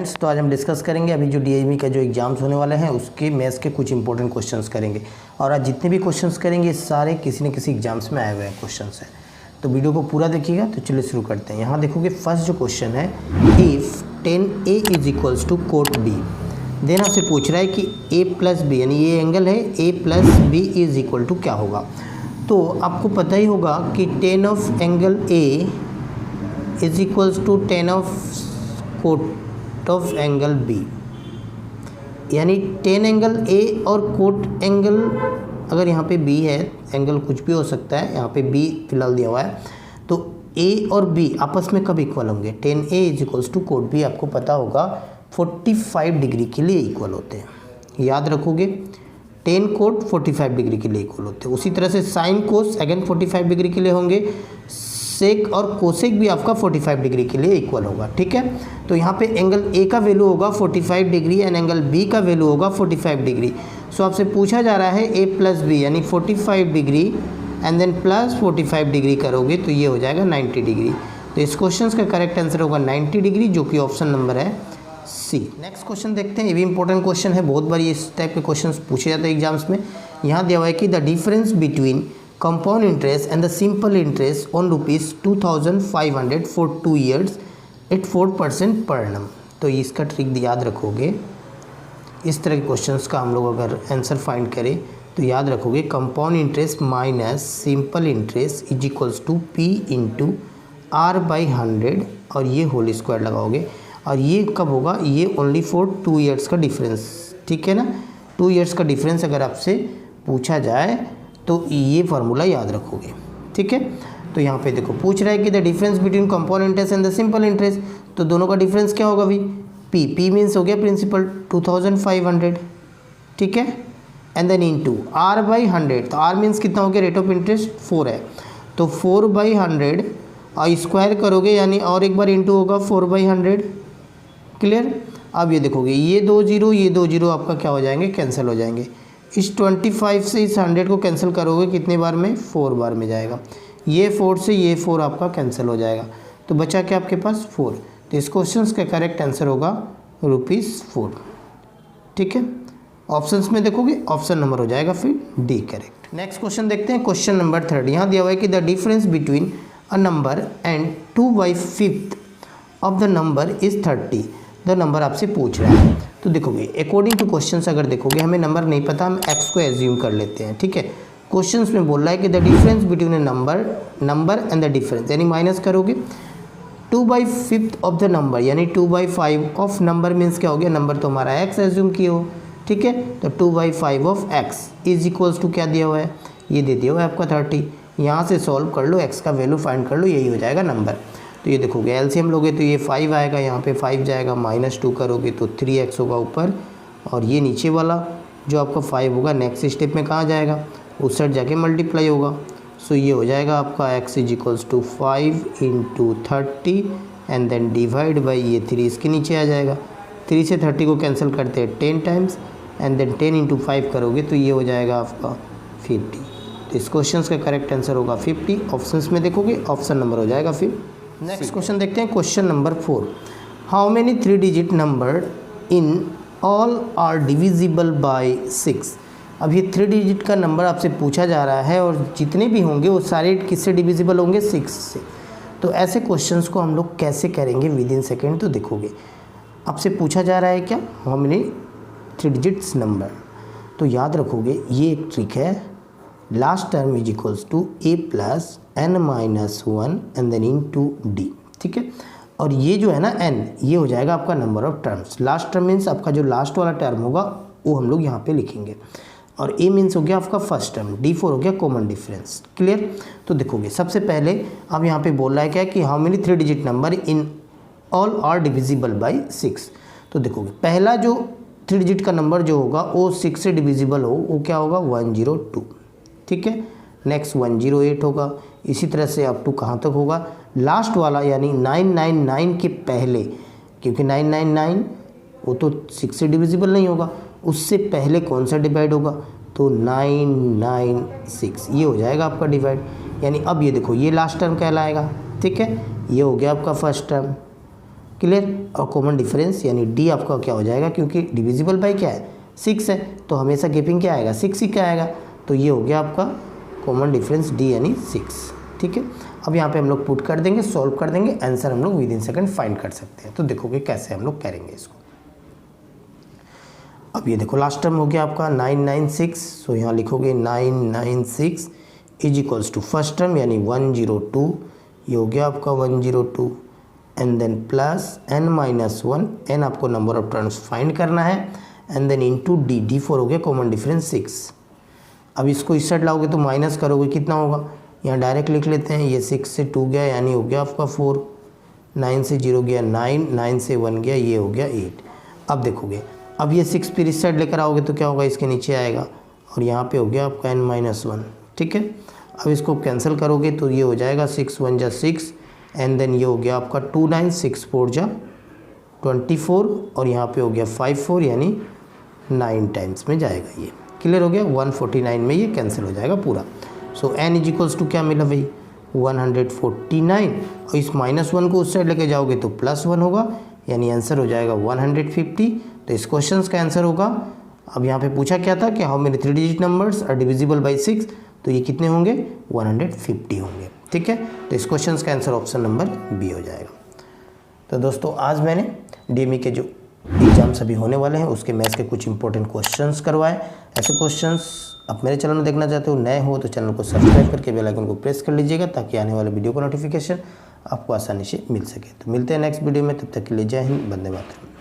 Friends, तो आज हम डिस्कस करेंगे अभी जो डीएमई का जो एग्जाम्स होने वाले हैं उसके मैथ्स के कुछ इंपॉर्टेंट क्वेश्चंस करेंगे। और आज जितने भी क्वेश्चंस करेंगे सारे किसी न किसी एग्जाम्स में आए हुए हैं क्वेश्चंस हैं, तो वीडियो को पूरा देखिएगा। तो चलिए शुरू करते हैं। यहाँ देखोगे फर्स्ट जो क्वेश्चन है, if 10A is equals to cot B, then आपसे पूछ रहा है कि A प्लस बी यानी ये एंगल है, A plus B is equal to क्या होगा। तो आपको पता ही होगा कि tan of angle A is equals to tan of cot of angle B, यानी टेन एंगल A और कोट एंगल, अगर यहाँ पे B है, एंगल कुछ भी हो सकता है, यहाँ पे B फिलहाल दिया हुआ है, तो A और B आपस में कब इक्वल होंगे। Tan A is equals to cot B आपको पता होगा 45 डिग्री के लिए इक्वल होते हैं, याद रखोगे। टेन कोट 45 डिग्री के लिए इक्वल होते हैं। उसी तरह से साइन कोस अगेन 45 डिग्री के लिए होंगे, सेक और कोसेक भी आपका 45 डिग्री के लिए इक्वल होगा, ठीक है। तो यहाँ पे एंगल A का वैल्यू होगा 45 डिग्री एंड एंगल B का वैल्यू होगा 45 डिग्री। सो आपसे पूछा जा रहा है A प्लस बी यानी 45 degree and then plus 45 degree करोगे तो ये हो जाएगा 90 डिग्री। तो इस क्वेश्चन का करेक्ट आंसर होगा 90 डिग्री, जो कि ऑप्शन नंबर है सी। नेक्स्ट क्वेश्चन देखते हैं, ये भी इंपॉर्टेंट क्वेश्चन है, बहुत बार इस टाइप के क्वेश्चन पूछे जाते हैं एग्जाम्स में। यहाँ दिया हुआ है कि the difference between compound interest and the simple interest on ₹2500 for 2 years at 4% per annum. तो इसका ट्रिक याद रखोगे, इस तरह के क्वेश्चंस का हम लोग अगर आंसर फाइंड करें तो याद रखोगे compound interest minus simple interest is equals to P into R/100 और ये होल स्क्वायर लगाओगे। और ये कब होगा, ये ओनली फॉर 2 years का डिफरेंस, ठीक है ना। 2 years का डिफरेंस अगर आपसे पूछा जाए तो ये फार्मूला याद रखोगे, ठीक है। तो यहाँ पे देखो पूछ रहा है कि the difference between compound interest and the simple interest, तो दोनों का डिफरेंस क्या होगा भाई, P मीन्स हो गया प्रिंसिपल 2500, ठीक है, एंड देन इनटू R/100, तो R मीन्स कितना हो गया, रेट ऑफ इंटरेस्ट 4 है, तो 4/100 और स्क्वायर करोगे यानी और एक बार इंटू होगा 4/100, क्लियर। अब ये देखोगे ये 2 0 आपका क्या हो जाएंगे, कैंसिल हो जाएंगे। इस 25 से इस 100 को कैंसिल करोगे कितने बार में, 4 बार में जाएगा। ये 4 से ये 4 आपका कैंसिल हो जाएगा, तो बचा क्या आपके पास 4। तो इस क्वेश्चन का करेक्ट आंसर होगा ₹4, ठीक है। ऑप्शंस में देखोगे ऑप्शन नंबर हो जाएगा फिर डी करेक्ट। नेक्स्ट क्वेश्चन देखते हैं, क्वेश्चन नंबर 3। यहाँ दिया हुआ है कि the difference between a number and 2/5 of the number is 30। The number आपसे पूछ रहा है, तो देखोगे अकॉर्डिंग टू क्वेश्चंस अगर देखोगे हमें नंबर नहीं पता, हम x को एज्यूम कर लेते हैं, ठीक है। क्वेश्चंस में बोल रहा है कि the difference between A number and the difference, यानी माइनस करोगे 2/5 ऑफ द नंबर यानी 2/5 ऑफ नंबर मीन्स क्या हो गया, नंबर तो हमारा x एज्यूम किए हो, ठीक है। तो 2/5 of x is equals to क्या दिया हुआ है, ये दे दिया हुआ है आपका 30। यहाँ से सॉल्व कर लो, x का वैल्यू फाइंड कर लो, यही हो जाएगा नंबर। तो ये देखोगे एलसीएम लोगे तो ये 5 आएगा, यहाँ पे 5 जाएगा, -2 करोगे तो 3x होगा ऊपर, और ये नीचे वाला जो आपका 5 होगा नेक्स्ट स्टेप में कहाँ जाएगा, उस साइड जाके मल्टीप्लाई होगा। सो ये हो जाएगा आपका x is equals to 5 into 30 and then divide by ये 3 इसके नीचे आ जाएगा। 3 से 30 को कैंसिल करते हैं 10 टाइम्स एंड देन 10 इंटू 5 करोगे तो ये हो जाएगा आपका 50। तो इस क्वेश्चन का करेक्ट आंसर होगा 50। ऑप्शंस में देखोगे ऑप्शन नंबर हो जाएगा फिर। नेक्स्ट क्वेश्चन देखते हैं, question number 4। How many 3 digit number in all are divisible by 6। अब ये 3 डिजिट का नंबर आपसे पूछा जा रहा है और जितने भी होंगे वो सारे किससे डिविजिबल होंगे, 6 से। तो ऐसे क्वेश्चंस को हम लोग कैसे करेंगे विद इन सेकेंड, तो देखोगे आपसे पूछा जा रहा है क्या, हाउ मेनी 3 डिजिट्स नंबर। तो याद रखोगे ये एक ट्रिक है, last term is equals to A plus n-1 and then into D, ठीक है। और ये जो है ना n, ये हो जाएगा आपका number of terms. Last term means आपका जो लास्ट वाला टर्म होगा वो हम लोग यहाँ पे लिखेंगे, और A मीन्स हो गया आपका फर्स्ट टर्म, D4 हो गया कॉमन डिफरेंस, क्लियर। तो देखोगे सबसे पहले अब यहाँ पे बोल रहा है क्या कि how many 3 digit number in all are divisible by 6। तो देखोगे पहला जो 3 डिजिट का नंबर जो होगा वो 6 से डिविजिबल हो, वो क्या होगा 102, ठीक है। नेक्स्ट 108 होगा, इसी तरह से अप टू कहाँ तक होगा, लास्ट वाला यानी 999 के पहले, क्योंकि 999 वो तो 6 से डिविजिबल नहीं होगा, उससे पहले कौन सा डिवाइड होगा, तो 996, ये हो जाएगा आपका डिवाइड। यानी अब ये देखो ये लास्ट टर्म कहलाएगा, ठीक है, ये हो गया आपका फर्स्ट टर्म। क्लियर। और कॉमन डिफरेंस यानी डी आपका क्या हो जाएगा, क्योंकि डिविजिबल बाई क्या है 6 है, तो हमेशा गैपिंग क्या आएगा 6 ही क्या आएगा, तो ये हो गया आपका कॉमन डिफरेंस डी यानी 6। ठीक है, अब यहाँ पे हम लोग पुट कर देंगे, सॉल्व कर देंगे, आंसर हम लोग विद इन सेकंड फाइंड कर सकते हैं। तो देखोगे कैसे हम लोग करेंगे इसको। अब ये देखो लास्ट टर्म हो गया आपका 996, सो यहाँ लिखोगे 996 is equals to first term यानी 102, ये हो गया आपका 102 and then plus n minus 1, n आपको नंबर ऑफ टर्म्स फाइंड करना है, and then into D, D4 हो गया कॉमन डिफरेंस 6। अब इसको इस साइड लाओगे तो माइनस करोगे कितना होगा, यहाँ डायरेक्ट लिख लेते हैं, ये 6 से 2 गया यानी हो गया आपका 4, 9 से 0 गया 9, 9 से 1 गया ये हो गया 8। अब देखोगे अब ये 6 फिर इस साइड लेकर आओगे तो क्या होगा, इसके नीचे आएगा और यहाँ पे हो गया आपका n माइनस 1। ठीक है, अब इसको कैंसिल करोगे तो ये हो जाएगा 6 1 जा 6 एंड देन ये हो गया आपका 2 9 6 4 जा 24 और यहाँ पे हो गया 5 4 यानी 9 टाइम्स में जाएगा ये। क्लियर हो गया, 149 में ये कैंसिल हो जाएगा पूरा। सो n इज इक्वल्स टू क्या मिला भाई 149, और इस -1 को उस साइड लेके जाओगे तो +1 होगा यानी आंसर हो जाएगा 150। तो इस क्वेश्चन का आंसर होगा, अब यहाँ पे पूछा क्या था कि how many 3 digit numbers are divisible by 6, तो ये कितने होंगे 150 होंगे। ठीक है, तो इस क्वेश्चन का आंसर ऑप्शन नंबर बी हो जाएगा। तो दोस्तों आज मैंने डीएमई के जो एग्जाम्स अभी होने वाले हैं उसके मैथ्स के कुछ इंपॉर्टेंट क्वेश्चंस करवाए। ऐसे क्वेश्चंस आप मेरे चैनल में देखना चाहते हो, नए हो तो चैनल को सब्सक्राइब करके बेल आइकन को प्रेस कर लीजिएगा ताकि आने वाले वीडियो का नोटिफिकेशन आपको आसानी से मिल सके। तो मिलते हैं नेक्स्ट वीडियो में, तब तक के लिए जय हिंद, वंदे मातरम।